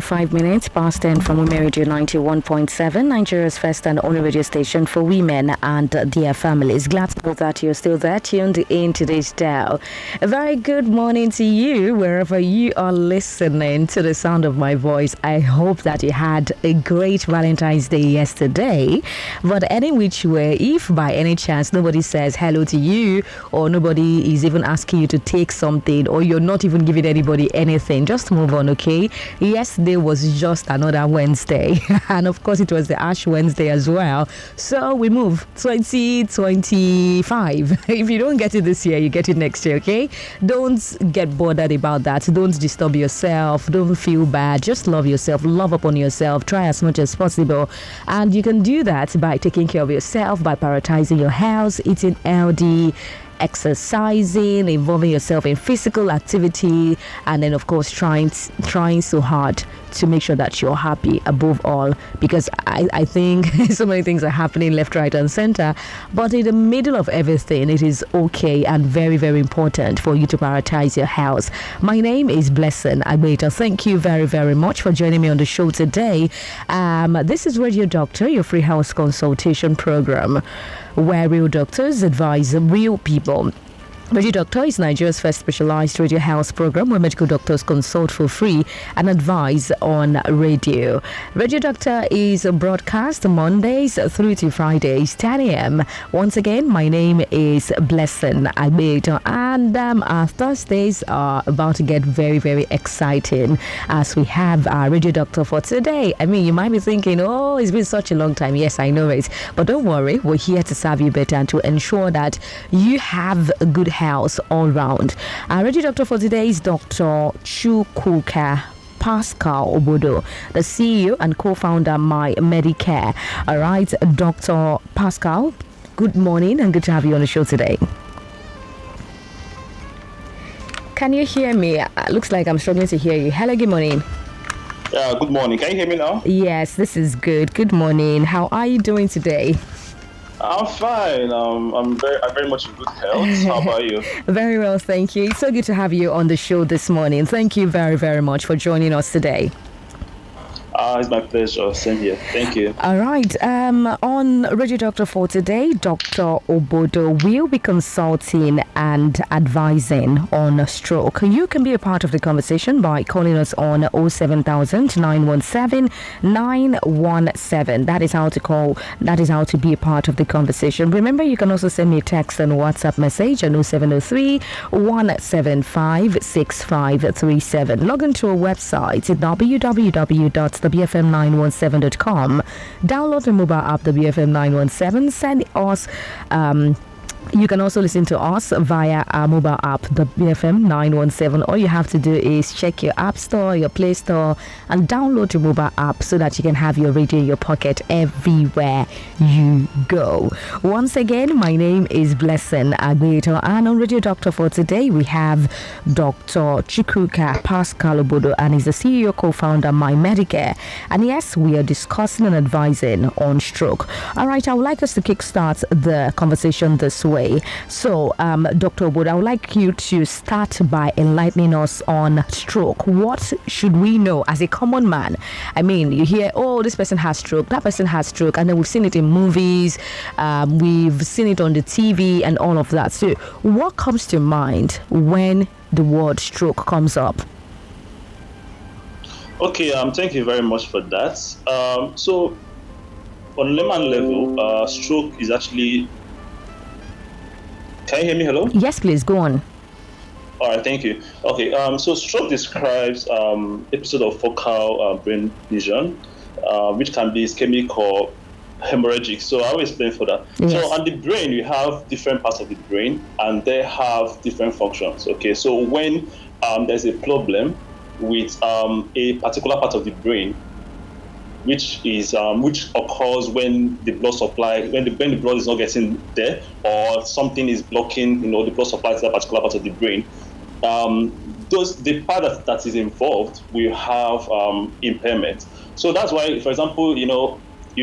5 minutes past 10 from Women Radio 91.7, Nigeria's first and only radio station for women and their families. Glad to know that you're still there, tuned in to this dial. A very good morning to you, wherever you are listening to the sound of my voice. I hope that you had a great Valentine's Day yesterday. But any which way, if by any chance nobody says hello to you, or nobody is even asking you to take something, or you're not even giving anybody anything, just move on, okay? Yesterday was just another Wednesday, and of course it was the Ash Wednesday as well. So we move 2025. If you don't get it this year, you get it next year, okay? Don't get bothered about that. Don't disturb yourself. Don't feel bad. Just love yourself. Love upon yourself. Try as much as possible, and you can do that by taking care of yourself, by prioritizing your health, eating healthy, exercising, involving yourself in physical activity, and then of course trying so hard to make sure that you're happy above all, because I think so many things are happening left, right and center, but in the middle of everything it is okay and very, very important for you to prioritize your health. My name is Blessing Agbeita. Thank you very, very much for joining me on the show today. This is Radio Doctor, your free health consultation program, where real doctors advise real people. Radio Doctor is Nigeria's first specialized radio health program where medical doctors consult for free and advise on radio. Radio Doctor is broadcast Mondays through to Fridays, 10 a.m. Once again, my name is Blessing Agbeita, and our Thursdays are about to get very, very exciting as we have our Radio Doctor for today. I mean, you might be thinking, oh, it's been such a long time. Yes, I know it. But don't worry, we're here to serve you better and to ensure that you have a good health all round. Our Radio Doctor for today is Dr. Chukwuka Pascal Obodo, the CEO and co-founder My Medicare. All right, Dr. Pascal, good morning and good to have you on the show today. Can you hear me? Looks like I'm struggling to hear you. Hello, good morning. Good morning. Can you hear me now? Yes, this is good. Good morning. How are you doing today? I'm fine. I'm very much in good health. How about you? Very well, thank you. It's so good to have you on the show this morning. Thank you very, very much for joining us today. It's my pleasure. Same here. Thank you. All right. On Radio Doctor for today, Dr. Obodo will be consulting and advising on stroke. You can be a part of the conversation by calling us on 07000 917 917. That is how to call. That is how to be a part of the conversation. Remember, you can also send me a text and WhatsApp message on 0703 175 6537. Log into our website at www.thebfm917.com. Download the mobile app, the BFM 917. Send us you can also listen to us via our mobile app, the BFM 917. All you have to do is check your app store, your Play Store, and download your mobile app so that you can have your radio in your pocket everywhere you go. Once again, my name is Blessing Agbeita, and on Radio Doctor for today, we have Dr. Chukwuka Pascal Obodo, and he's the CEO, co-founder, My Medicare. And yes, we are discussing and advising on stroke. All right, I would like us to kickstart the conversation this way. So, Dr. Obodo, I would like you to start by enlightening us on stroke. What should we know as a common man? I mean, you hear, oh, this person has stroke, that person has stroke, and then we've seen it in movies, we've seen it on the TV and all of that. So, what comes to mind when the word stroke comes up? Okay, thank you very much for that. So, on layman level, stroke is actually... Can you hear me? Hello? Yes, please, go on. All right, thank you. Okay, so stroke describes episode of focal brain lesion, which can be ischemic or hemorrhagic. So I will explain for that. Yes. So on the brain, we have different parts of the brain, and they have different functions. Okay, so when there's a problem with a particular part of the brain, which occurs when the blood supply, when the blood is not getting there, or something is blocking, the blood supply to that particular part of the brain. The part that is involved will have impairment. So that's why, for example, you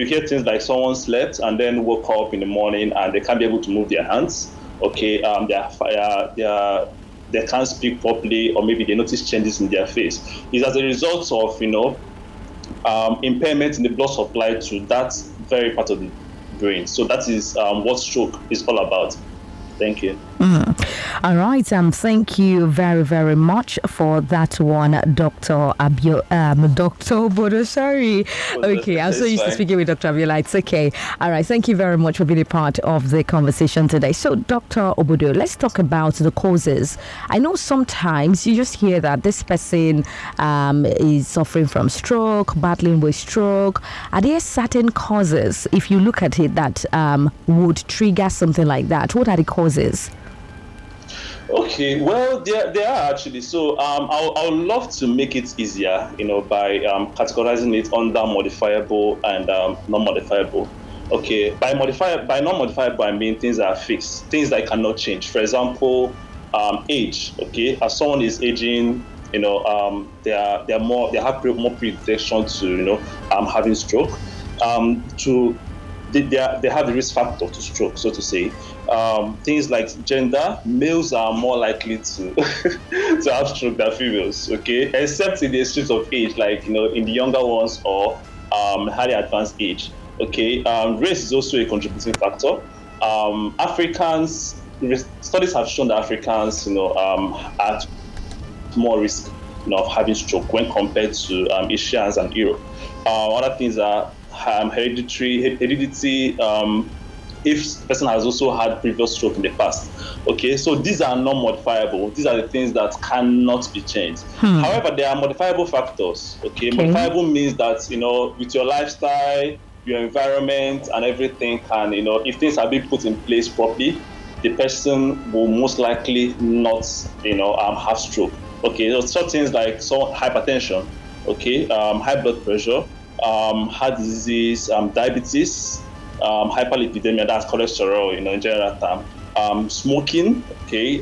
hear things like someone slept and then woke up in the morning and they can't be able to move their hands. Okay, their they can't speak properly, or maybe they notice changes in their face. It's as a result of, impairment in the blood supply to that very part of the brain. So that is what stroke is all about. Thank you. All right. Thank you very, very much for that one, Dr. Dr. Obodo. Sorry. Okay, I'm so used to speaking with Dr. Abiola. It's okay. All right. Thank you very much for being a part of the conversation today. So, Dr. Obodo, let's talk about the causes. I know sometimes you just hear that this person is suffering from stroke, battling with stroke. Are there certain causes, if you look at it, that would trigger something like that? What are the causes? Okay, well, there are actually. So I would love to make it easier, by categorizing it under modifiable and non-modifiable. Okay, by non-modifiable, I mean things that are fixed, things that cannot change. For example, age. Okay, as someone is aging, they have more predilection to having stroke. They have the risk factor to stroke, so to say. Things like gender, males are more likely to to have stroke than females, okay? Except in the extremes of age, like in the younger ones or highly advanced age, okay? Race is also a contributing factor. Africans, studies have shown that Africans, are at more risk of having stroke when compared to Asians and Europe. Other things are heredity, if the person has also had previous stroke in the past. Okay, so these are non-modifiable. These are the things that cannot be changed. However, there are modifiable factors. Okay, modifiable means that with your lifestyle, your environment, and everything can if things are being put in place properly, the person will most likely not have stroke. Okay, so things like hypertension, okay, high blood pressure, heart disease, diabetes, hyperlipidemia, that's cholesterol, in general term, smoking, okay,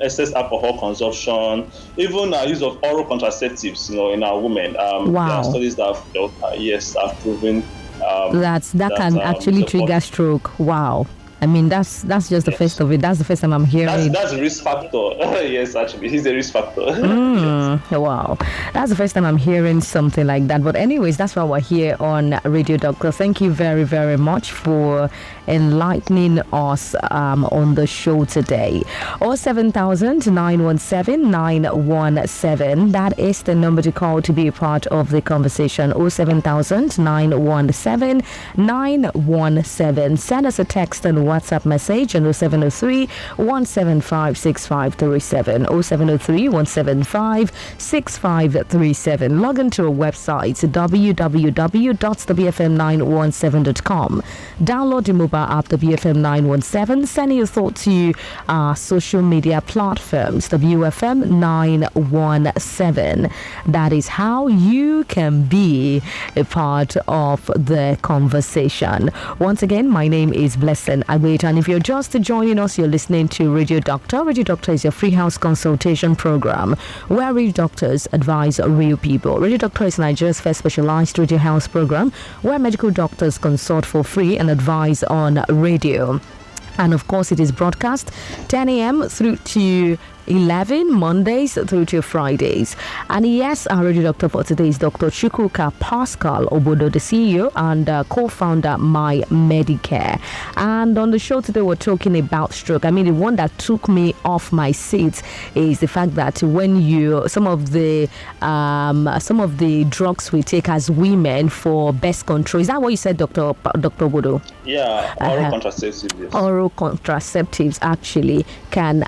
excess alcohol consumption, even use of oral contraceptives, in our women. Wow. There are studies that have proven that can actually trigger stroke. Wow. I mean, that's just the first of it. That's the first time I'm hearing. That's a risk factor. Yes, actually, it's a risk factor. Yes. Wow, that's the first time I'm hearing something like that. But anyways, that's why we're here on Radio Doctor. Thank you very, very much for enlightening us on the show today. 07000 917 917. That is the number to call to be a part of the conversation. 07000 917 917. Send us a text and WhatsApp message on 0703 175 6537. 0703 175 6537. Log into our website www.thebfm917.com. Download the mobile app, the BFM 917. Send your thoughts to our social media platforms, WFM 917. That is how you can be a part of the conversation. Once again, my name is Blessing Agwait, and if you're just joining us, you're listening to Radio Doctor. Radio Doctor is your free house consultation program where radio doctors advise real people. Radio Doctor is Nigeria's first specialized radio house program where medical doctors consult for free and advise on radio. And of course, it is broadcast 10 a.m. through to 11 Mondays through to Fridays. And yes, our radio doctor for today is Dr. Chukwuka Pascal Obodo, the CEO and co-founder My Medicare. And on the show today, we're talking about stroke. I mean, the one that took me off my seat is the fact that when some of the drugs we take as women for birth control. Is that what you said, Dr. Obodo? Yeah, oral contraceptives. Yes. Oral contraceptives can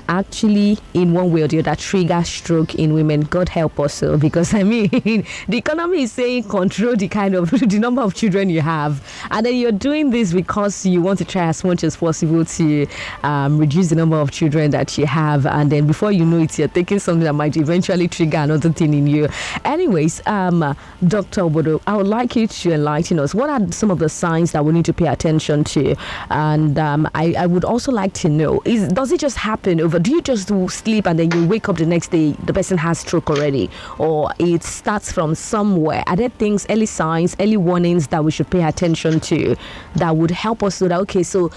in one way or the other trigger stroke in women. God help us, because I mean the economy is saying control the number of children you have, and then you're doing this because you want to try as much as possible to reduce the number of children that you have, and then before you know it, you're taking something that might eventually trigger another thing in you. Anyways, Dr. Obodo, I would like you to enlighten us. What are some of the signs that we need to pay attention to? And I would also like to know, does it just happen over? Do you just sleep sleep and then you wake up the next day, the person has stroke already, or it starts from somewhere? Are there things, early signs, early warnings that we should pay attention to that would help us know that, okay, so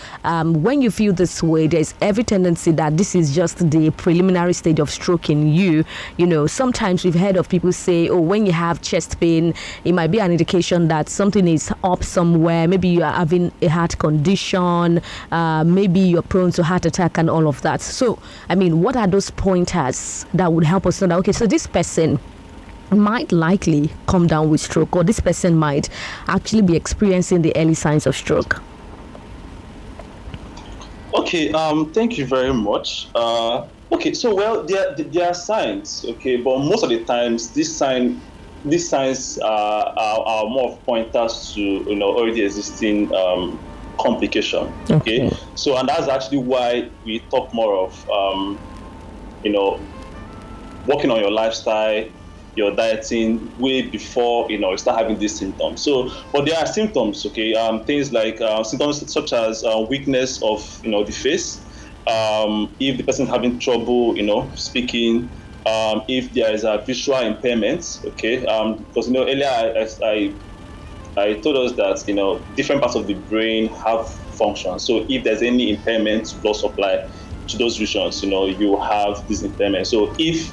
when you feel this way, there's every tendency that this is just the preliminary stage of stroke in you? You know, sometimes we've heard of people say, oh, when you have chest pain, it might be an indication that something is up somewhere. Maybe you are having a heart condition, maybe you're prone to heart attack and all of that. So, I mean, what are those pointers that would help us know that, okay, so this person might likely come down with stroke, or this person might actually be experiencing the early signs of stroke? Okay, thank you very much. Okay, so well, there are signs, okay, but most of the times these signs are more of pointers to, you know, already existing complication. Okay, so and that's actually why we talk more of you know, working on your lifestyle, your dieting way before, you know, you start having these symptoms. So, but there are symptoms, okay, things like symptoms such as weakness of, you know, the face, if the person having trouble, you know, speaking, if there is a visual impairment, okay, because, you know, earlier I told us that, you know, different parts of the brain have functions. So if there's any impairment to blood supply to those regions, you know, you have this impairment. So if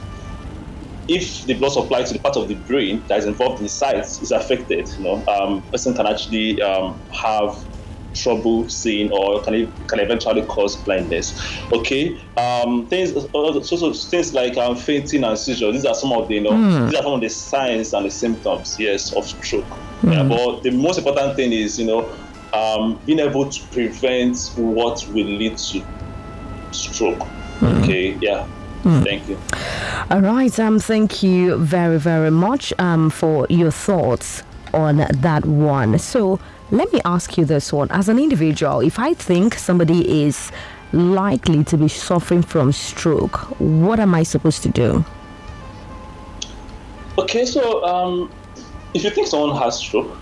the blood supply to the part of the brain that is involved in sight is affected, you know, person can actually have trouble seeing, or can eventually cause blindness. Okay, things like fainting and seizure. These are some of the, you know, these are some of the signs and the symptoms, yes, of stroke. Yeah, but the most important thing is, you know, being able to prevent what will lead to stroke. Okay, yeah. Thank you. All right. Thank you very, very much for your thoughts on that one. So let me ask you this one. As an individual, if I think somebody is likely to be suffering from stroke, what am I supposed to do? Okay, so if you think someone has stroke,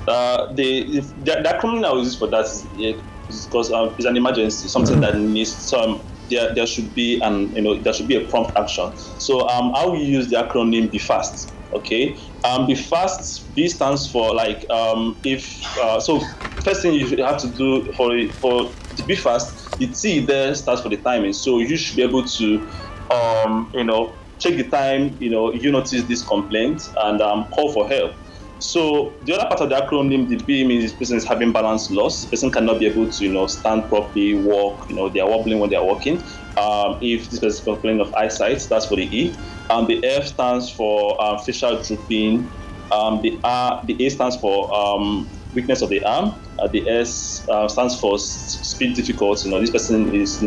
the acronym I will use for that is because it's an emergency, something that needs some. There should be there should be a prompt action. So how we use the acronym Be Fast. Okay, Be Fast. B stands for like so first thing you have to do for to be fast, the T there stands for the timing. So you should be able to check the time, you notice this complaint and call for help. So the other part of the acronym, the B, means this person is having balance loss. The person cannot be able to, stand properly, walk. They are wobbling when they are walking. If this person is complaining of eyesight, that's for the E. The F stands for facial drooping. The A stands for weakness of the arm. The S stands for speech difficulty. This person is,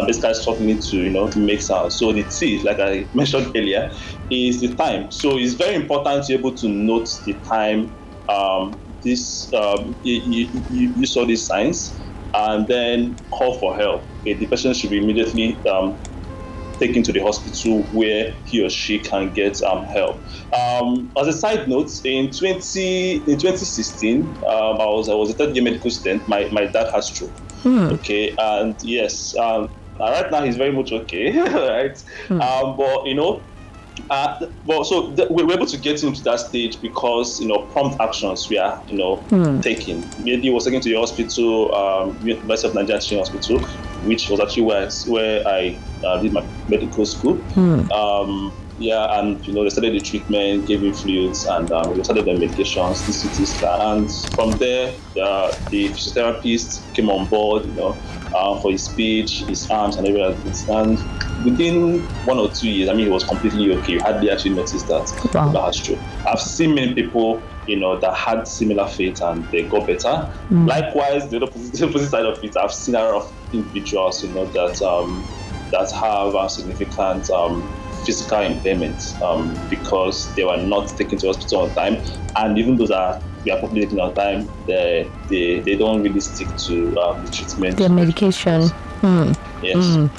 basically struggling to make sound. So the T, like I mentioned earlier, is the time. So it's very important to be able to note the time. You saw these signs, and then call for help. Okay, the person should be immediately taken to the hospital where he or she can get help. As a side note, in 2016, I was a third year medical student. My dad has stroke. Okay, and yes, right now he's very much okay, right? We're able to get him to that stage because prompt actions we are taking. Maybe he was taken to the hospital, University of Nigeria Teaching Hospital, which was actually where I did my medical school. And they started the treatment, gave him fluids, and we started the medications, CT scan, and from there the physiotherapist came on board, for his speech, his arms, and everything. And within 1 or 2 years, he was completely okay. You hardly actually noticed that he had stroke. I've seen many people, that had similar fate and they got better. Likewise, the opposite side of it, I've seen a lot of individuals, that have significant physical impairments because they were not taken to hospital on time, and even those we are probably taking on time, they don't really stick to the treatment. Their medication. Yes.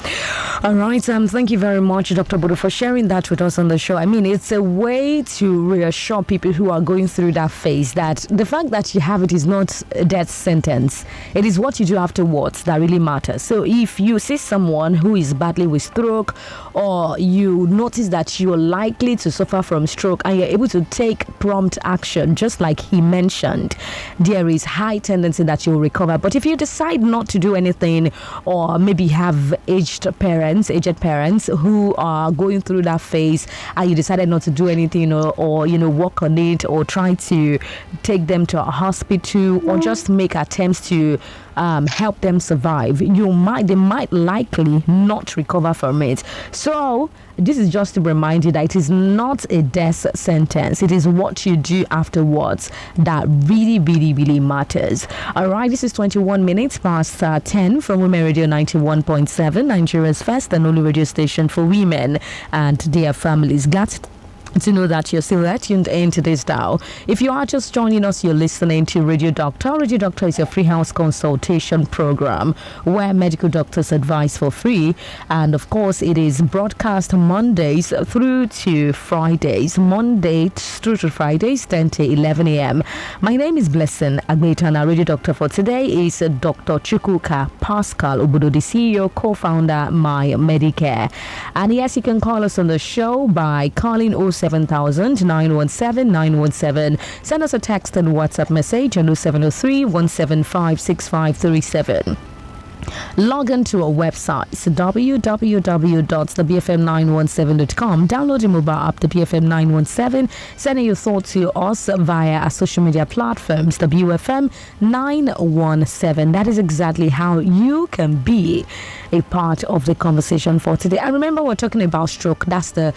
All right. Thank you very much, Dr. Bodo, for sharing that with us on the show. I mean, it's a way to reassure people who are going through that phase that the fact that you have it is not a death sentence. It is what you do afterwards that really matters. So if you see someone who is battling with stroke, or you notice that you're likely to suffer from stroke and you're able to take prompt action, just like he mentioned, there is high tendency that you'll recover. But if you decide not to do anything, or maybe have aged parents who are going through that phase, and you decided not to do anything, or work on it, or try to take them to a hospital, or just make attempts to help them survive, they might likely not recover from it. So this is just to remind you that it is not a death sentence. It is what you do afterwards that really, really, really matters. All right, this is 21 minutes past 10 from Women Radio 91.7, Nigeria's first and only radio station for women and their families. Glad to know that you're still tuned in to this dial. If you are just joining us, you're listening to Radio Doctor. Radio Doctor is your free house consultation program where medical doctors advise for free. And of course, it is broadcast Mondays through to Fridays. Monday through to Fridays, 10 to 11 a.m. My name is Blessing Agbeta, and our Radio Doctor for today is Dr. Chukwuka Pascal Obodo, the CEO, co-founder, My Medicare. And yes, you can call us on the show by calling 07000-917-917. Send us a text and WhatsApp message on 0703-175-6537. Log into our website, www.thebfm917.com. Download the mobile app, the BFM 917. Send your thoughts to us via our social media platforms, the BFM 917. That is exactly how you can be a part of the conversation for today. And remember, we're talking about stroke. That's the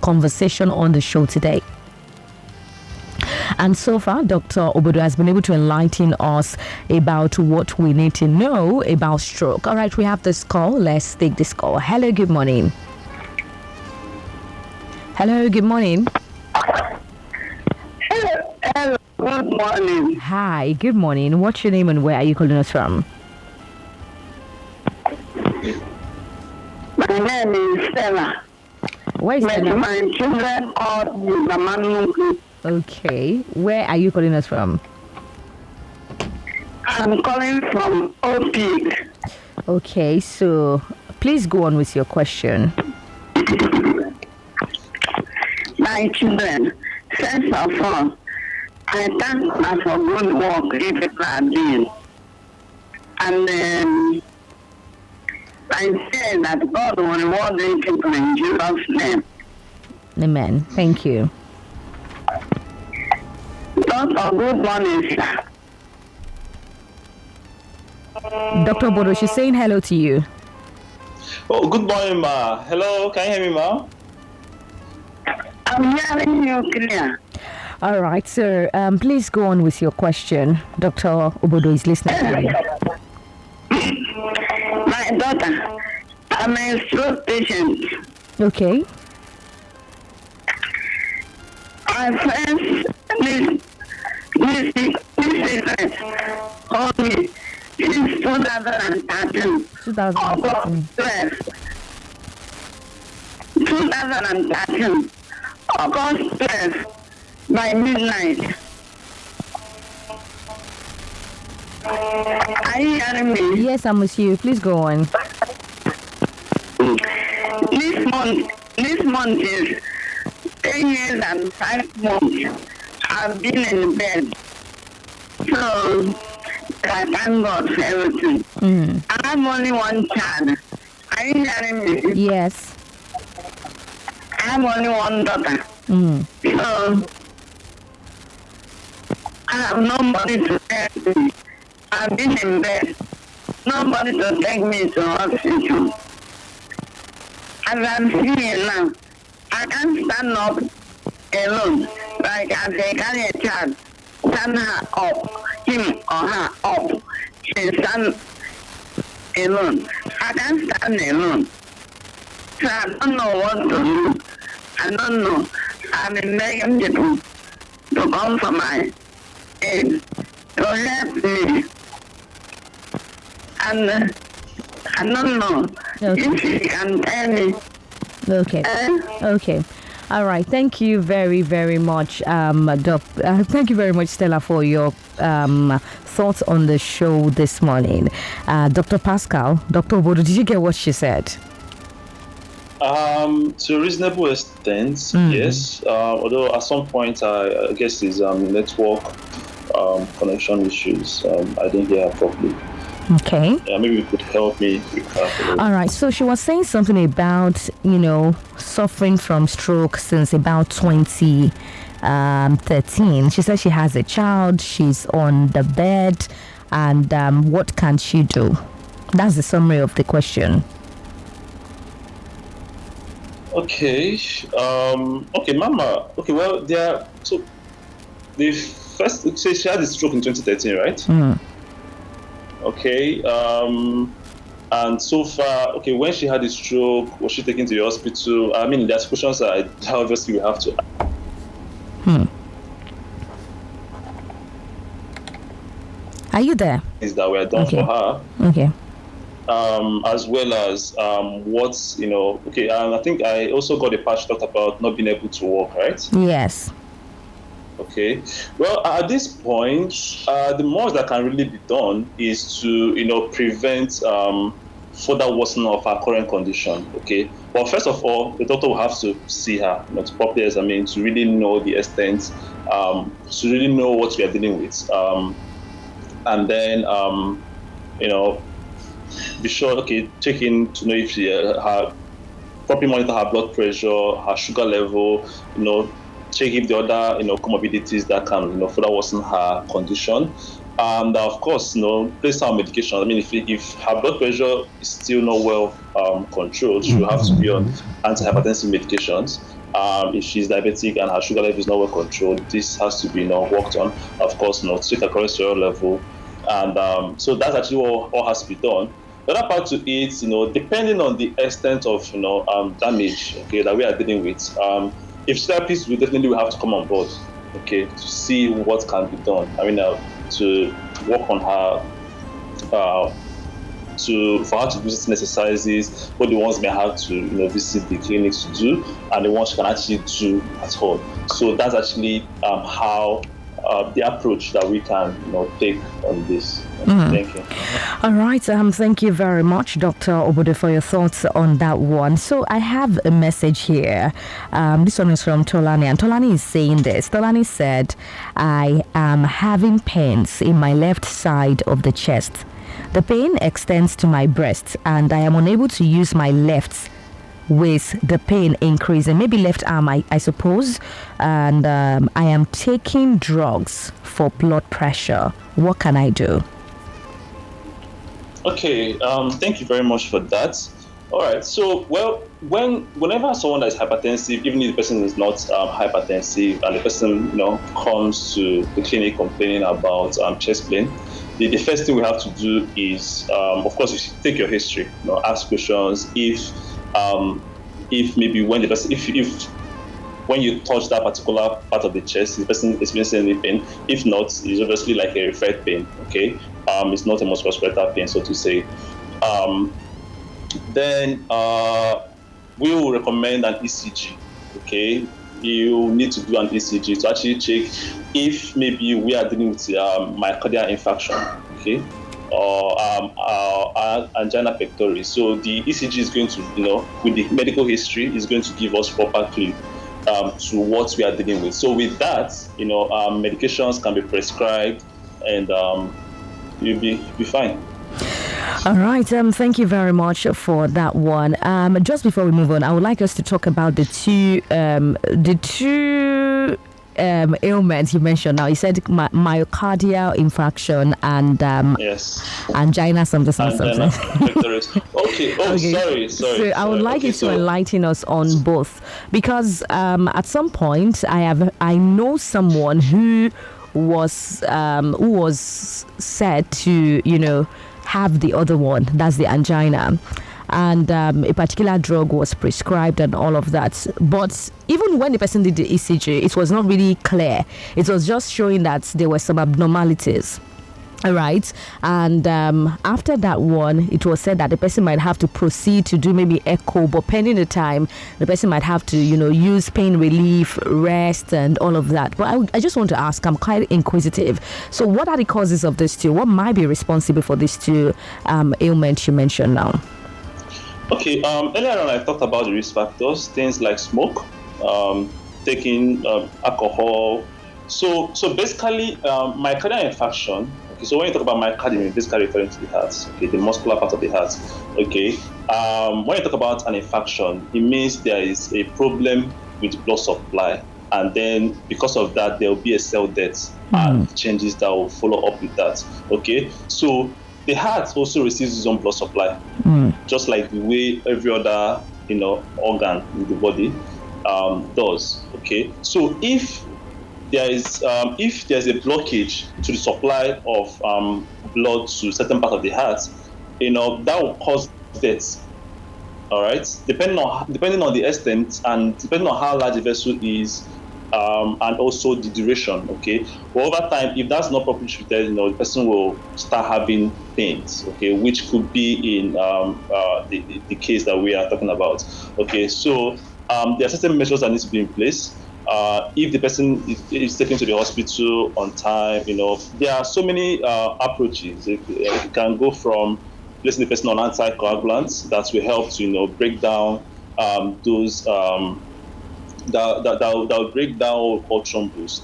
conversation on the show today. And so far, Dr. Obodo has been able to enlighten us about what we need to know about stroke. All right, we have this call. Let's take this call. Hello, good morning. Hello, good morning. Hello, good morning. Hi, good morning. What's your name and where are you calling us from? My name is Stella. Where is Stella? My children called me Mama. Okay, where are you calling us from? I'm calling from Opig. Okay, so please go on with your question. My children, first of all, I thank God for good work people are doing. And I say that God will reward them people in Jesus' name. Amen. Thank you. Doctor, good morning, sir. Dr. Bodo, she's saying hello to you. Oh, good morning, ma. Hello, can you hear me, ma? I'm hearing you clear. All right, sir. Please go on with your question. Dr. Obodo is listening to you. My daughter, I'm a stroke patient. Okay. My friends, this event called me since 2013. 2013. 2013. August 12th, by midnight. Are you hearing me? Yes, I'm with you. Please go on. This month is 10 years and 5 months. I've been in bed. So, I thank God for everything. I have only one child. Are you hearing me? Yes. I have only one daughter. So, I have nobody to help me. I've been in bed. Nobody to take me to hospital. As I'm sitting now, I can't stand up alone. Like as they carry a child, stand her up, him or her up. She stand alone. I can't stand alone. So I don't know what to do. I don't know. I've been begging people to come for my aid, to help me. And I don't know. Okay. If you can tell me. Okay. Okay. All right. Thank you very, very much, thank you very much, Stella, for your thoughts on the show this morning. Dr. Pascal, Dr. Obodo, did you get what she said? To a reasonable extent, yes. Although at some point, I guess there's network connection issues. I didn't hear her properly. Okay. Maybe you could help me with All right. So she was saying something about, suffering from stroke since about 2013. She says she has a child, she's on the bed, and what can she do? That's the summary of the question. Okay. Okay, Mama. Okay, well, so the first, say she had a stroke in 2013, right? Okay. And so far, okay, when she had a stroke, was she taken to the hospital? I mean, there's questions that obviously we have to ask. Are you there? Is that we are done for her. Okay. As well as what's, okay, I think I also got a part talked about not being able to walk, right? Yes. Okay. Well, at this point, the most that can really be done is to, prevent further worsening of her current condition. Okay. But first of all, the doctor will have to see her, to properly examine, to really know the extent, to really know what we are dealing with, and then, be sure, okay, check in to know if she properly monitor her blood pressure, her sugar level, check if the other, comorbidities that can, further worsen her condition. And of course, place her on medication. I mean, if her blood pressure is still not well controlled, she'll have to be on antihypertensive medications. If she's diabetic and her sugar level is not well controlled, this has to be worked on. Of course, check her cholesterol level. And so that's actually what has to be done. The other part to it, depending on the extent of damage, okay, that we are dealing with, if therapists will definitely have to come on board, okay, to see what can be done. I mean, to work on her, for her to do certain exercises, both the ones may have to visit the clinics to do, and the ones she can actually do at home. So that's actually how. The approach that we can take on this. Thank you. All right. Thank you very much, Dr. Obodo, for your thoughts on that one. So I have a message here. This one is from Tolani, and Tolani is saying this. Tolani said, I am having pains in my left side of the chest. The pain extends to my breast, and I am unable to use my left with the pain increasing, maybe left arm, I suppose, and I am taking drugs for blood pressure. What can I do? Okay, thank you very much for that. All right, so whenever someone that is hypertensive, even if the person is not hypertensive, and the person comes to the clinic complaining about chest pain, the first thing we have to do is, of course, you should take your history, ask questions. If maybe when the person, if when you touch that particular part of the chest, the person is experiencing any pain. If not, it's obviously like a referred pain. Okay, it's not a musculoskeletal pain, so to say. Then we will recommend an ECG. Okay, you need to do an ECG to actually check if maybe we are dealing with myocardial infarction. Okay. Or angina pectoris. So the ECG is going to, with the medical history, is going to give us proper clue to what we are dealing with. So with that, medications can be prescribed, and you'll be fine. All right. Thank you very much for that one. Just before we move on, I would like us to talk about the two ailments you mentioned. Now you said myocardial infarction and yes, angina something. Okay. Sorry. So I would like you to enlighten us on both, because at some point I know someone who was said to have the other one, that's the angina, and a particular drug was prescribed and all of that. But even when the person did the ECG, it was not really clear. It was just showing that there were some abnormalities. All right. And after that one, it was said that the person might have to proceed to do maybe echo, but pending the time, the person might have to, use pain relief, rest, and all of that. But I just want to ask, I'm quite inquisitive. So, what are the causes of these two? What might be responsible for these two ailments you mentioned now? Okay. Earlier on, I talked about the risk factors, things like smoke, taking alcohol. So basically, myocardial infarction. Okay, so when you talk about myocardium, basically referring to the heart, okay, the muscular part of the heart. Okay, when you talk about an infarction, it means there is a problem with blood supply, and then because of that, there will be a cell death and changes that will follow up with that. Okay, so the heart also receives its own blood supply, just like the way every other organ in the body does. Okay, so if there's a blockage to the supply of blood to certain part of the heart, that will cause death. All right, depending on the extent and depending on how large the vessel is, and also the duration. Okay, but over time, if that's not properly treated, the person will start having pains. Okay, which could be in the case that we are talking about. Okay, so there are certain measures that need to be in place. If the person is taken to the hospital on time, there are so many approaches. You can go from placing the person on anticoagulants that will help to break down those that will break down what we call thrombus.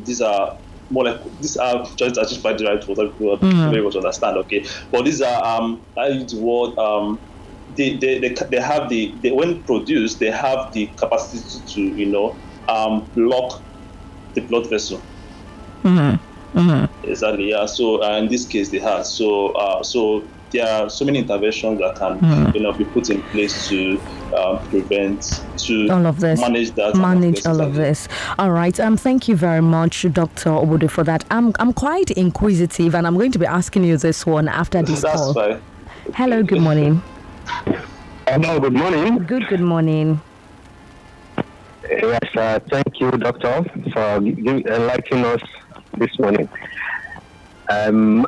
These are more like just by the right word people very well to understand. Okay, but these are I use the word. They have when produced, they have the capacity to block the blood vessel. Exactly. Yeah. So in this case, they have. So there are so many interventions that can be put in place to prevent, to all of this, manage that, all of this. All right. Thank you very much, Dr. Obudu, for that. I'm quite inquisitive, and I'm going to be asking you this one after this call. Fine. Hello. Good morning. Hello, good morning. Good morning. Yes, thank you, Doctor, for enlightening us this morning. I'm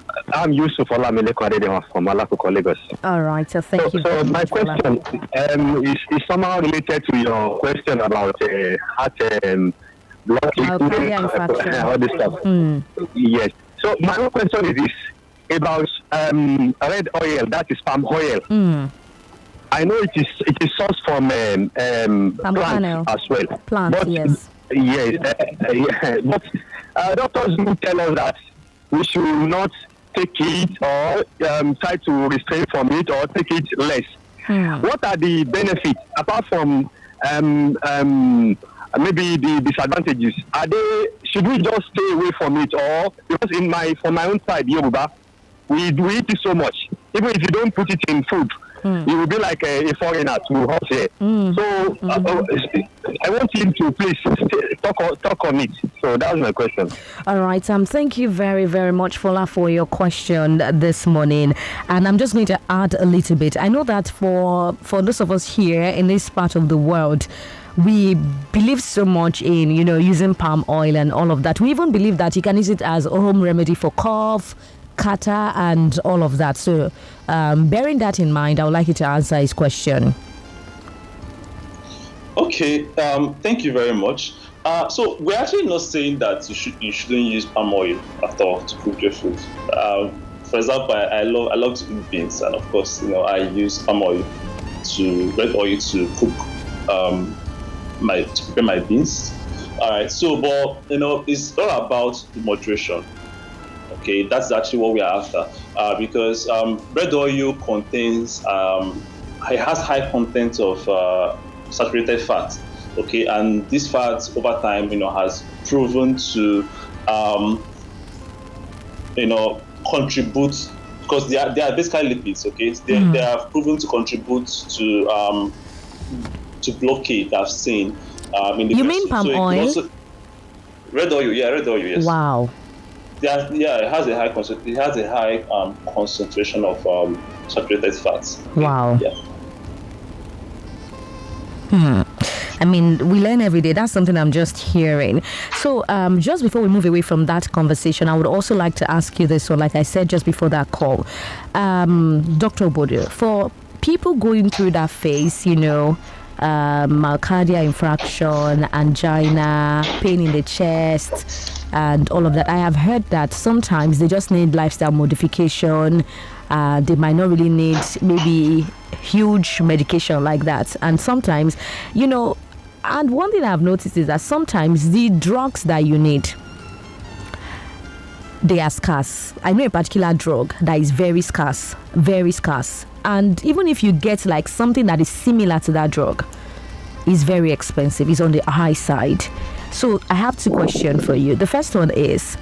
Yusuf Olamide Kwadedewa from Alakoko, Lagos. All right, so thank you. So my question is somehow related to your question about heart blockage, all this stuff. Yes. So my own question is this about red oil, that is palm oil. I know it is sourced from plants as well. Plants, but, yes. Yes, but doctors do tell us that we should not take it or try to restrain from it or take it less. What are the benefits apart from maybe the disadvantages? Should we just stay away from it, or because from my own side, Yoruba, we do eat it so much. Even if you don't put it in food, you will be like a foreigner to us here. So I want him to please talk on it. So that was my question. All right. Thank you very, very much, Fola, for your question this morning. And I'm just going to add a little bit. I know that for those of us here in this part of the world, we believe so much in, using palm oil and all of that. We even believe that you can use it as a home remedy for cough, catarrh, and all of that. So bearing that in mind, I would like you to answer his question. Okay, thank you very much. So we're actually not saying that you shouldn't use palm oil at all to cook your food. For example, I love to eat beans, and of course, I use palm oil red oil to cook to prepare my beans. All right. So, but it's all about the moderation. Okay, that's actually what we are after, because red oil contains it has high content of saturated fat. Okay, and this fat over time, has proven to contribute, because they are basically lipids. Okay, they have proven to contribute to blockade. I've seen in the You mean palm oil? Red oil, yeah, red oil, yes. Wow. Yeah, it has a high concentration of saturated fats. Wow. Yeah. I mean, we learn every day. That's something I'm just hearing. So, just before we move away from that conversation, I would also like to ask you this one, like I said just before that call. Dr. Obodio, for people going through that phase, myocardial infarction, angina, pain in the chest, and all of that, I have heard that sometimes they just need lifestyle modification. They might not really need maybe huge medication like that. And sometimes, and one thing I've noticed is that sometimes the drugs that you need, they are scarce. I know a particular drug that is very scarce, very scarce. And even if you get like something that is similar to that drug, it's very expensive. It's on the high side. So I have two questions for you. The first one is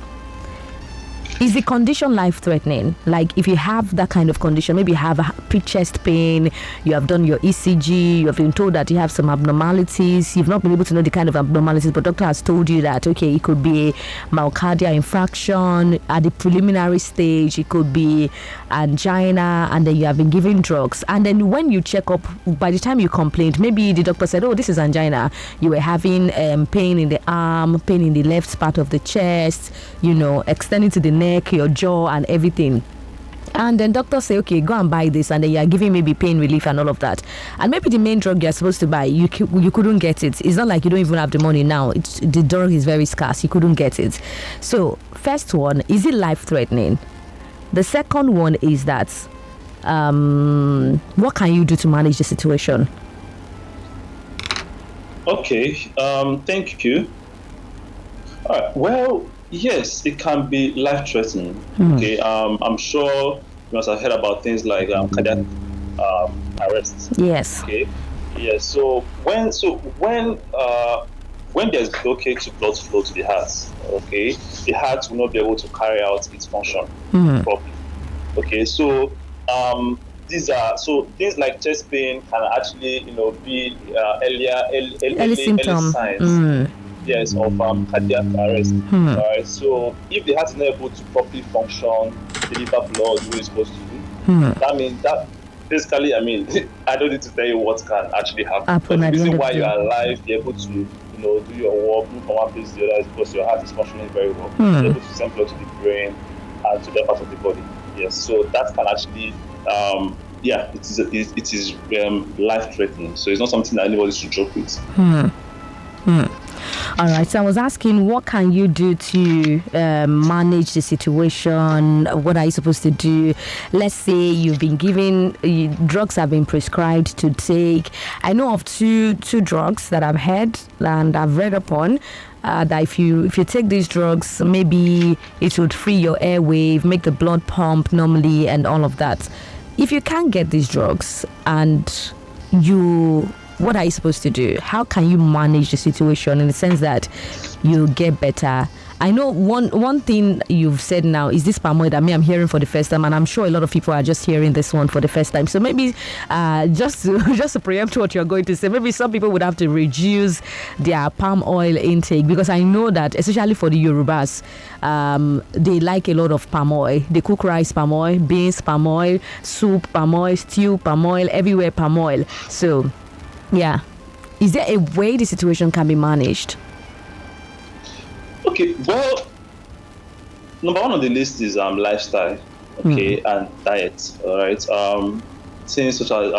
the condition life-threatening? Like if you have that kind of condition, maybe you have a chest pain, you have done your ECG, you have been told that you have some abnormalities, you've not been able to know the kind of abnormalities, but doctor has told you that, okay, it could be myocardial infarction at the preliminary stage, it could be angina, and then you have been given drugs. And then when you check up, by the time you complained, maybe the doctor said, oh, this is angina. You were having pain in the arm, pain in the left part of the chest, extending to the neck, your jaw, and everything. And then doctors say, okay, go and buy this, and then you are giving maybe pain relief and all of that. And maybe the main drug you're supposed to buy, you couldn't get it. It's not like you don't even have the money now. The drug is very scarce. You couldn't get it. So, first one, is it life-threatening? The second one is that, what can you do to manage the situation? Okay, thank you. All right, well, yes, it can be life-threatening. Okay, I'm sure you must have heard about things like cardiac arrest. Yes. Okay. Yes. So when there's blockage to blood flow to the heart, okay, the heart will not be able to carry out its function properly. Okay. So things like chest pain can actually be early signs. Yes, of cardiac arrest. Alright, so if the heart is not able to properly function, deliver blood the way it's supposed to do, that means that basically, I don't need to tell you what can actually happen. But the reason why you're alive, you're able to, do your work, move from one place to the other, is because your heart is functioning very well. You're able to send blood to the brain and to the part of the body. Yes, so that can actually, it is life-threatening. So it's not something that anybody should joke with. All right, so I was asking, what can you do to manage the situation? What are you supposed to do? Let's say you've been given, drugs have been prescribed to take. I know of two drugs that I've heard and I've read upon. That if you take these drugs, maybe it would free your airway, make the blood pump normally, and all of that. If you can't get these drugs and what are you supposed to do? How can you manage the situation in the sense that you get better? I know one thing you've said now is this palm oil that I'm hearing for the first time, and I'm sure a lot of people are just hearing this one for the first time. So maybe just to preempt what you're going to say, maybe some people would have to reduce their palm oil intake, because I know that especially for the Yorubas, they like a lot of palm oil. They cook rice palm oil, beans palm oil, soup palm oil, stew palm oil, everywhere palm oil. So yeah, is there a way the situation can be managed? Okay, well, number one on the list is lifestyle, okay, and diet. All right, things such as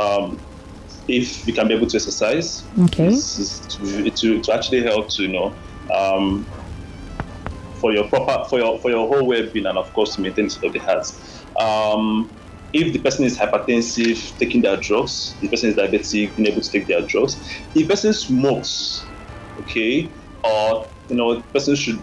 if we can be able to exercise, okay, to actually help to for your whole well-being, and of course to maintain the state of the heart. If the person is hypertensive, taking their drugs, if the person is diabetic, being able to take their drugs. If the person smokes, okay, or the person should,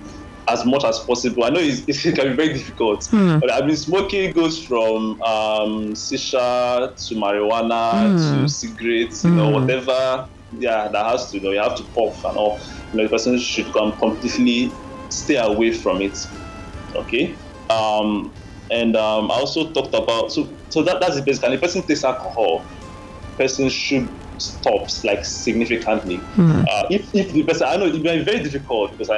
as much as possible. I know it can be very difficult, but smoking goes from shisha to marijuana to cigarettes, whatever. Yeah, that has to, you have to puff and all. The person should completely stay away from it. Okay. And I also talked about so that's the basic. And the person takes alcohol, person should stop like significantly. If the person, I know it will be very difficult because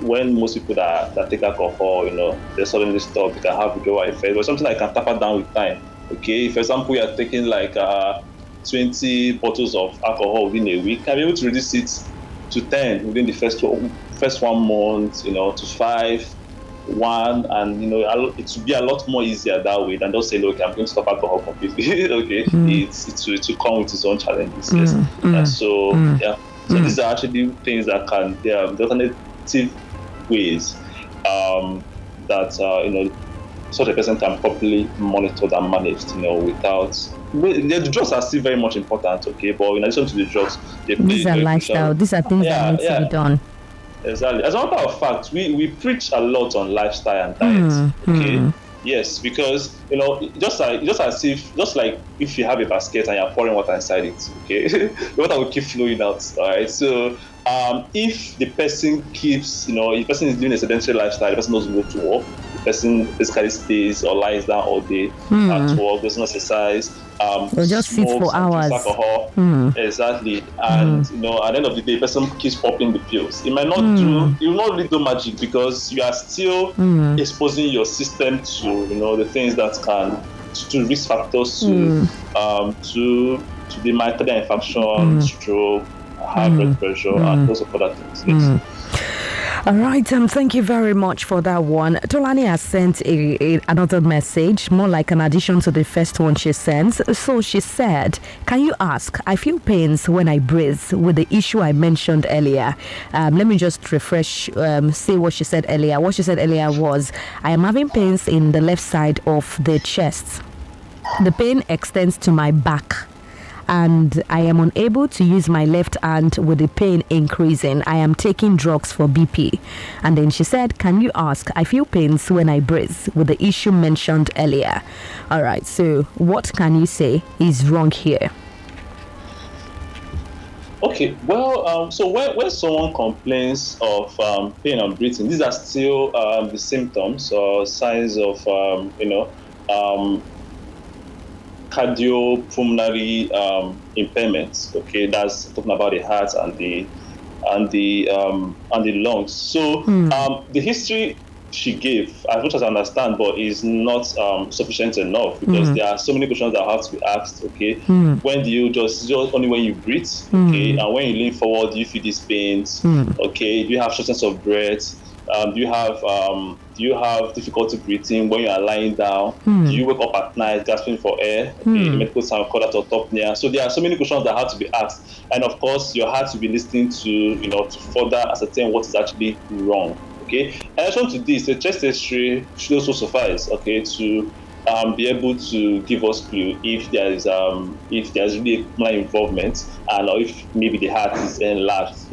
when most people that take alcohol, they suddenly stop, they can have withdrawal effect, or something that can taper down with time. Okay, for example, you are taking like 20 bottles of alcohol within a week, can be able to reduce it to 10 within the first 1 month, to 5, 1, and it will be a lot more easier that way than just saying, okay, I'm going to stop alcohol completely. Okay, it will come with its own challenges. Yes. So these are actually things that they are alternative ways that such a person can properly monitored and managed, without. The drugs are still very much important, okay, but in addition to the drugs, these are lifestyle. These are things that need to be done. Exactly. As a matter of fact, we preach a lot on lifestyle and diet. Okay. Yes, because just like if you have a basket and you're pouring water inside it, okay, the water will keep flowing out. All right. So if the person keeps, if the person is doing a sedentary lifestyle, the person doesn't go to work, the person basically stays or lies down all day at work, doesn't exercise, or just sits for hours. Alcohol. Exactly. And at the end of the day, the person keeps popping the pills. It might not it will not really do magic, because you are still exposing your system to the things that can to risk factors to the myocardial infarction, stroke, high blood pressure, and those of other things. Yes. All right, thank you very much for that one. Tolani has sent another message, more like an addition to the first one she sent. So she said, can you ask, I feel pains when I breathe with the issue I mentioned earlier. Let me just refresh, say what she said earlier. What she said earlier was, I am having pains in the left side of the chest. The pain extends to my back, and I am unable to use my left hand with the pain increasing. I am taking drugs for BP. And then she said, can you ask, I feel pains when I breathe with the issue mentioned earlier. All right, so what can you say is wrong here? Okay, well, so when someone complains of pain and breathing, these are still the symptoms or signs of, cardiopulmonary impairments. Okay, that's talking about the heart and the lungs. So the history she gave, as much as I understand, but is not sufficient enough, because there are so many questions that have to be asked. Okay, when do you just only when you breathe? Okay, and when you lean forward, do you feel these pains? Okay, do you have shortness of breath? Do you have difficulty breathing when you are lying down? Do you wake up at night gasping for air? Okay, the medical term called that autopnea. So there are so many questions that have to be asked, and of course, your heart will be listening to to further ascertain what is actually wrong. Okay, in addition to this, a chest X-ray should also suffice. Okay, to be able to give us clue if there's really a pulmonary involvement, and or if maybe the heart is enlarged.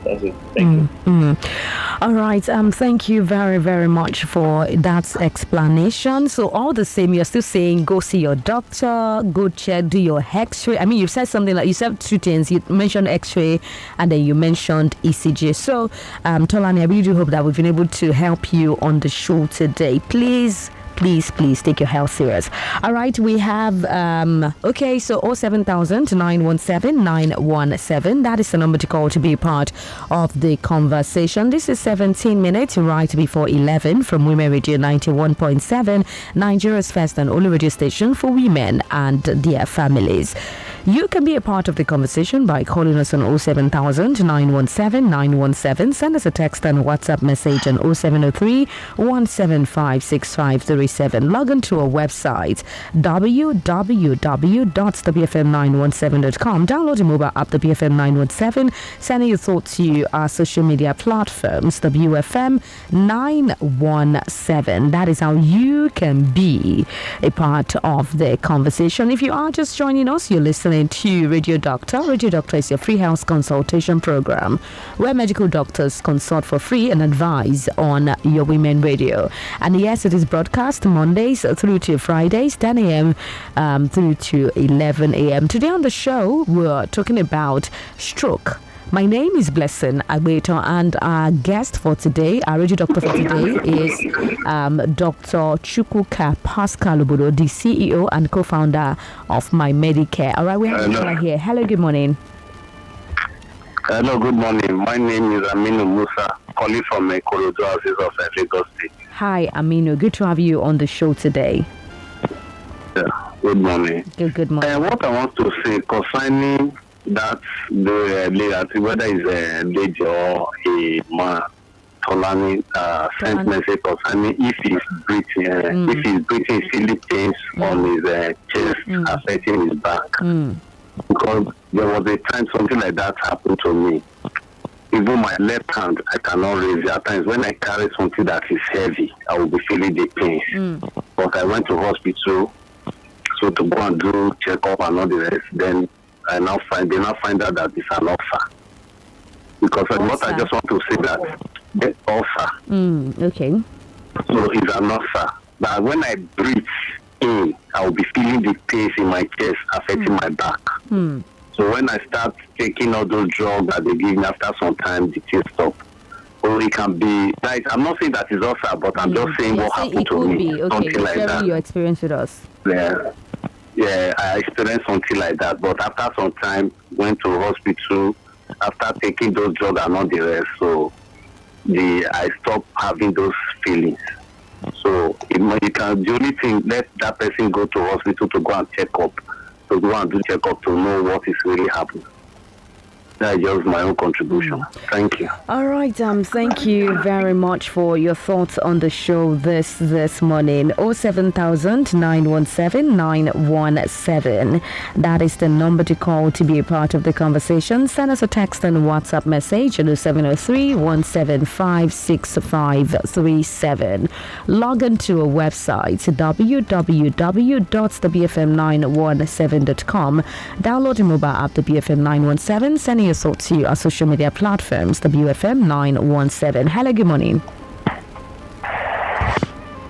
That's it. Thank you. All right. Thank you very, very much for that explanation. So all the same, you're still saying go see your doctor, go check, do your X-ray. I mean, you said something like, you said two things. You mentioned X-ray and then you mentioned ECG. So, Tolani, I really do hope that we've been able to help you on the show today. Please take your health serious. All right, we have so 07000 917 917. That is the number to call to be part of the conversation. This is 17 minutes right before 11 from Women Radio 91.7, Nigeria's first and only radio station for women and their families. You can be a part of the conversation by calling us on 07000 917 917. Send us a text and WhatsApp message on 0703 175 6537. Log on to our website www.thebfm917.com. Download the mobile app, the BFM 917. Send your thoughts to our social media platforms, WFM 917. That is how you can be a part of the conversation. If you are just joining us, you're listening to Radio Doctor. Radio Doctor is your free health consultation program where medical doctors consult for free and advise on your women radio. And yes, it is broadcast Mondays through to Fridays, 10 a.m. Through to 11 a.m. Today on the show, we're talking about stroke. My name is Blessing Agbeto, and our guest for today, our radio doctor for today, is Dr. Chukwuka Pascal Obodo, the CEO and co-founder of My Medicare. All right, we have a here. Hello, good morning. Hello, good morning. My name is Aminu Musa, calling from Ikorodu Houses of Lagos State. Hi, Aminu. Good to have you on the show today. Yeah. Good morning. Good morning. What I want to say concerning that the lady, whether it's a lady or a man, Tolani sent message concerning if he's breathing, feeling pains on his chest, affecting his back. Because there was a time something like that happened to me. Even my left hand, I cannot raise it. At times, when I carry something that is heavy, I will be feeling the pains. But I went to hospital, so to go and do checkup and all the rest. Then they now find out that it's an ulcer. Because what I just want to say that the ulcer. Okay. So it's an ulcer. But when I breathe in, I will be feeling the pains in my chest affecting my back. So when I start taking all those drugs that they give me after some time, the pain stop. Or it can be like, I'm not saying that it's ulcer, but I'm just saying what happened to me. Okay, something like that. Your experience with us. Yeah, I experienced something like that. But after some time, went to hospital after taking those drugs and all the rest. So I stopped having those feelings. So you can the only thing, let that person go to hospital to go and check up, to go and do check up to know what is really happening. That's just my own contribution. Thank you. All right, thank you very much for your thoughts on the show this morning. 07000 917 917. That is the number to call to be a part of the conversation. Send us a text and WhatsApp message on 0703 175 6537. Log into our website www.thebfm917.com. Download the mobile app, the BFM 917. Send your thoughts to our social media platforms, WFM 917. Hello, good morning.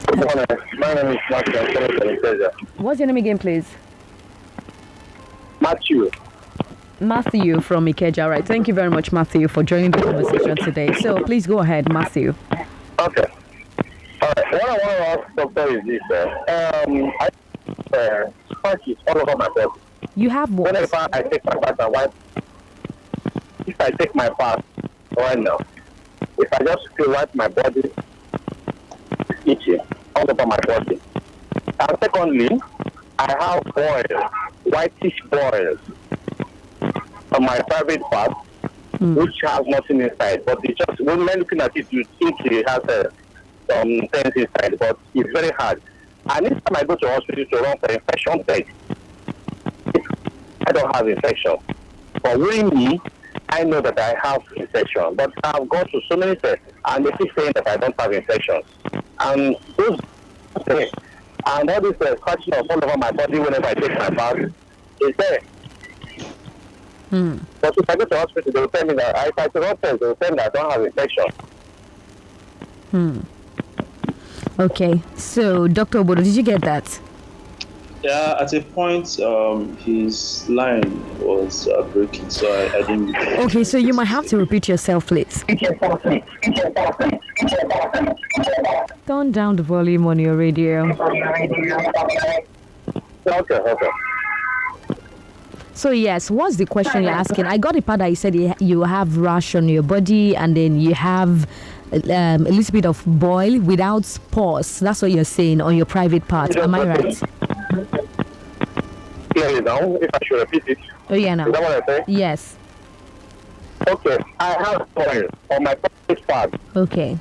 Good morning. My name is Matthew. What's your name again, please? Matthew. Matthew from Ikeja. All right. Thank you very much, Matthew, for joining the conversation today. So please go ahead, Matthew. Okay. All right. What I want to ask doctor is this. I scratches all over my body. You have what? Whenever I take my bath and wipe, if I take my bath right now, if I just feel wipe my body, itching all over my body. And secondly, I have boils, whitish boils on my private part, which has nothing inside. But it's just, when you're looking at it, you think it has some things inside, but it's very hard. And each time I go to hospital to run for infection test, I don't have infection. But with me, I know that I have infection. But I've gone to so many tests, and they keep saying that I don't have infections. And those things, and all this scratching all over my body whenever I take my bath is there. But if I go to hospital, they will tell me that if I do not test, they will tell me that I don't have infection. Okay. So, Dr. Obodo, did you get that? Yeah, at a point, his line was breaking, so I didn't. Okay, so you might have to repeat yourself, please. Turn down the volume on your radio. Okay. So yes, what's the question you're asking? I got the part that you said you have rash on your body and then you have a little bit of boil without pores. That's what you're saying on your private part. Am I right? Clearly now, if I should repeat it. Oh yeah, now. Is that what I say? Yes. Okay, I have boil on my private part. Okay.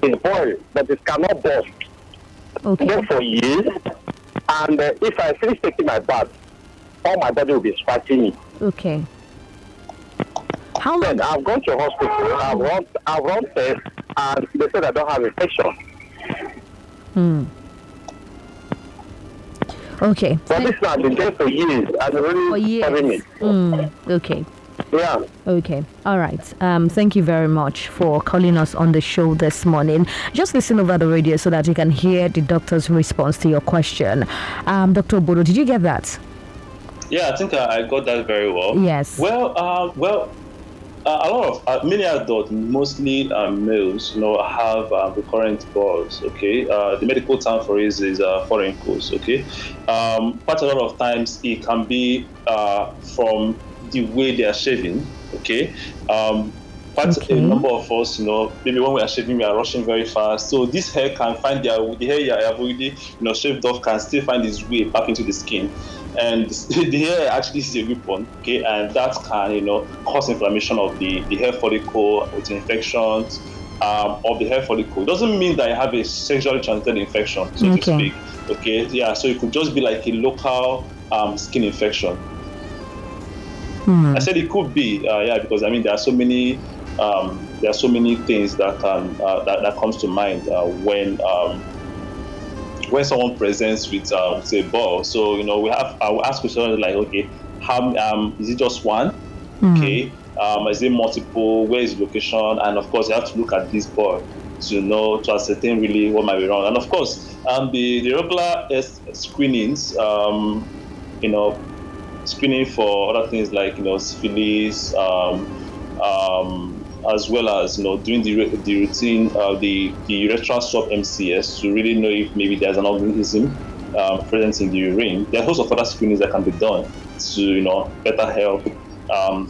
It's boil, but it cannot burst. Okay. Go for years, and if I finish taking my bath, all my body will be scratching me. Okay. How long? Then I've gone to hospital, I've run tests, and they said I don't have infection. Okay. But this has been there for years, and really having it. Okay. Yeah. Okay. All right. Thank you very much for calling us on the show this morning. Just listen over the radio so that you can hear the doctor's response to your question. Dr. Obodo, did you get that? Yeah, I think I got that very well. Yes. Well, a lot of many adults, mostly males, have recurrent boils. Okay, the medical term for it is furunculus. Okay, quite a lot of times it can be from the way they are shaving. Okay, quite Okay. a number of us, maybe when we are shaving, we are rushing very fast. So this hair can find the hair you have already, shaved off can still find its way back into the skin. And the hair actually is a weapon, okay, and that can, cause inflammation of the hair follicle with infections of the hair follicle. It doesn't mean that you have a sexually transmitted infection, so to speak. Okay, yeah, so it could just be like a local skin infection. I said it could be, because there are so many things that can that comes to mind when someone presents with say ball. So I will ask questions like, okay, how is it just one? Okay, is it multiple? Where is the location? And of course, you have to look at this ball to ascertain really what might be wrong. And of course, the regular screenings, screening for other things like syphilis, as well as doing the routine, the urethral swab MCS to really know if maybe there's an organism present in the urine. There are hosts of other screenings that can be done to better help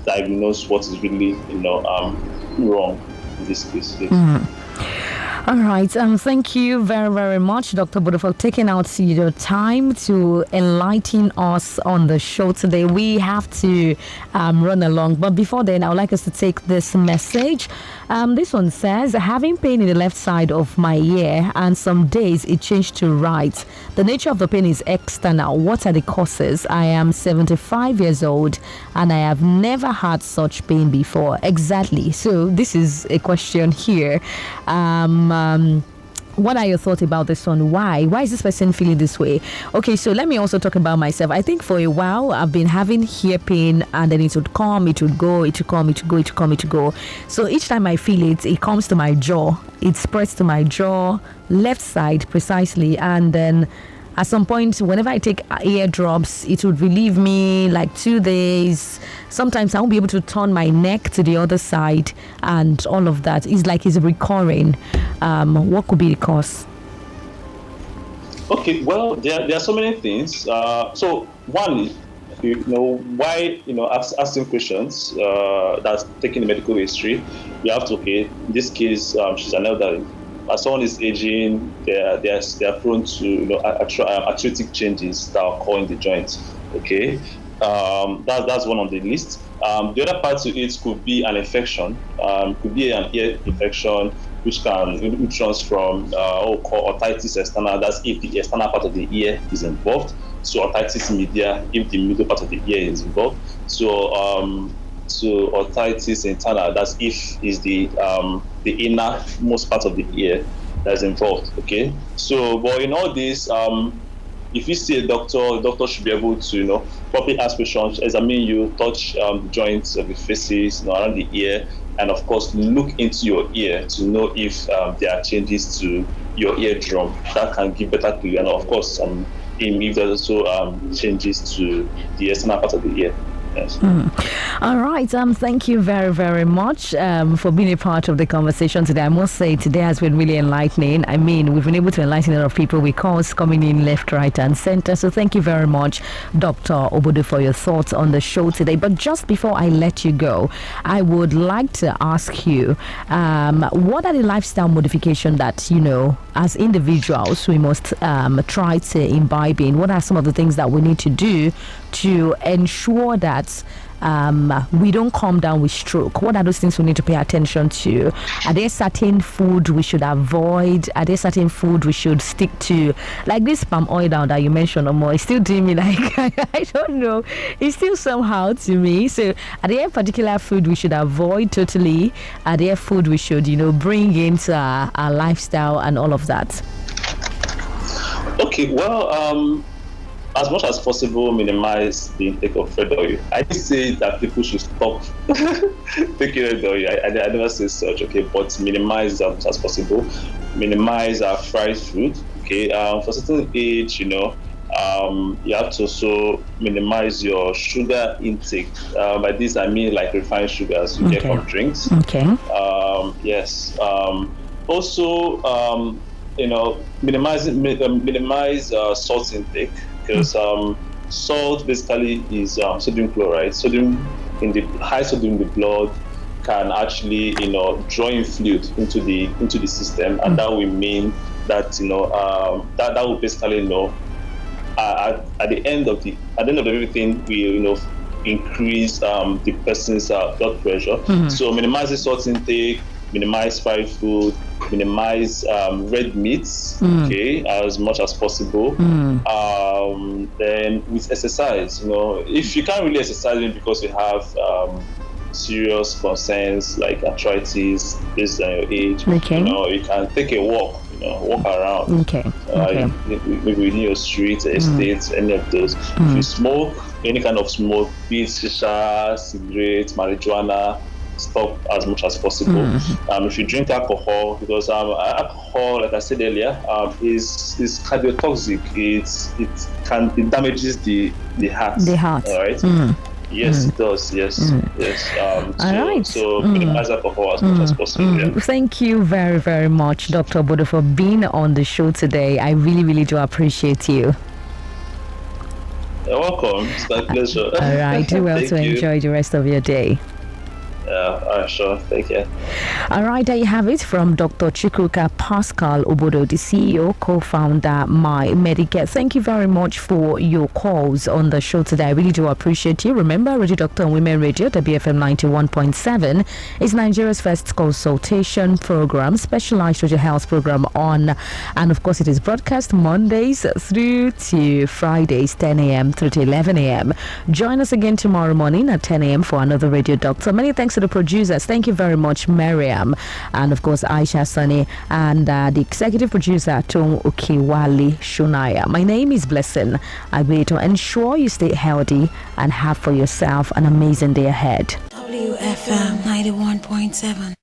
diagnose what is really wrong in this case. All right. Thank you very, very much, Dr. Obodo, for taking out your time to enlighten us on the show today. We have to run along. But before then, I would like us to take this message. This one says, having pain in the left side of my ear and some days it changed to right. The nature of the pain is external. What are the causes? I am 75 years old and I have never had such pain before. Exactly. So this is a question here. What are your thoughts about this one? Why is this person feeling this way? Okay, so let me also talk about myself. I think for a while I've been having ear pain, and then it would come, it would go, it would come, it would go, it would come, it would go. So each time I feel it, it comes to my jaw. It spreads to my jaw, left side precisely, and then at some point, whenever I take ear drops, it would relieve me like 2 days. Sometimes I won't be able to turn my neck to the other side, and all of that is like it's recurring. What could be the cause? Okay, well, there are so many things. So one, why asking questions that's taking the medical history. You have to, okay, in this case, she's an elderly. As someone is aging, they are prone to arthritic changes that occur in the joints. Okay, that's one on the list. The other part to it could be an infection. Could be an ear infection, which runs from called otitis externa. That's if the external part of the ear is involved. So otitis media, if the middle part of the ear is involved. So otitis interna, that's if is the innermost part of the ear that's involved. Okay, so but in all this, if you see a doctor, the doctor should be able to properly ask questions, examine you, touch the joints of the faces around the ear, and of course look into your ear to know if there are changes to your eardrum that can give better clue, and of course if there's also changes to the external part of the ear. Yes. All right. Thank you very, very much for being a part of the conversation today. I must say today has been really enlightening. I mean, we've been able to enlighten a lot of people with calls coming in left, right, and center. So thank you very much, Dr. Obodo, for your thoughts on the show today. But just before I let you go, I would like to ask you, what are the lifestyle modifications that, as individuals, we must try to imbibe in? What are some of the things that we need to do to ensure that we don't come down with stroke? What are those things we need to pay attention to? Are there certain food we should avoid? Are there certain food we should stick to? Like this palm oil now that you mentioned, Omo, it's still doing me like, I don't know. It's still somehow to me. So are there particular food we should avoid totally? Are there food we should, bring into our lifestyle and all of that? Okay, well, as much as possible, minimize the intake of red oil. I did say that people should stop taking red oil. I never say such, okay, but minimize as much as possible. Minimize fried food, okay. For a certain age, you have to also minimize your sugar intake. By this, I mean like refined sugars you get from drinks. Okay. Yes. Also, minimize salt intake. Because salt basically is sodium chloride. Sodium in the high sodium in the blood can actually, draw in fluid into the system, and that will mean that that will basically at the end of everything will increase the person's blood pressure. So minimize the salt intake, minimize fried food, minimize red meats, okay, as much as possible. Then with exercise, if you can't really exercise because you have serious concerns like arthritis based on your age, you can take a walk, walk around. Okay. Maybe in your street, estates, any of those. If you smoke, any kind of smoke, be it shisha, cigarette, marijuana, stop as much as possible. If you drink alcohol, because alcohol, like I said earlier, is cardiotoxic. It damages the heart. The heart. All right. Yes, it does. Yes. So minimize alcohol as much as possible. Yeah. Thank you very, very much, Dr. Obodo, for being on the show today. I really, really do appreciate you. You're welcome. It's my pleasure. All right. Do well to enjoy the rest of your day. Yeah, sure. Take care. All right, there you have it from Dr. Chukwuka Pascal Obodo, the CEO, co-founder, My Medicare. Thank you very much for your calls on the show today. I really do appreciate you. Remember, Radio Doctor and Women Radio, WFM 91.7, is Nigeria's first consultation program, specialized radio health program on, and of course, it is broadcast Mondays through to Fridays, 10 a.m. through to 11 a.m. Join us again tomorrow morning at 10 a.m. for another Radio Doctor. Many thanks to the producers. Thank you very much, Miriam, and of course Aisha Sani, and the executive producer Tom Okiwali Shunaya. My name is Blessing. I will to ensure you stay healthy and have for yourself an amazing day ahead. WFM 91.7.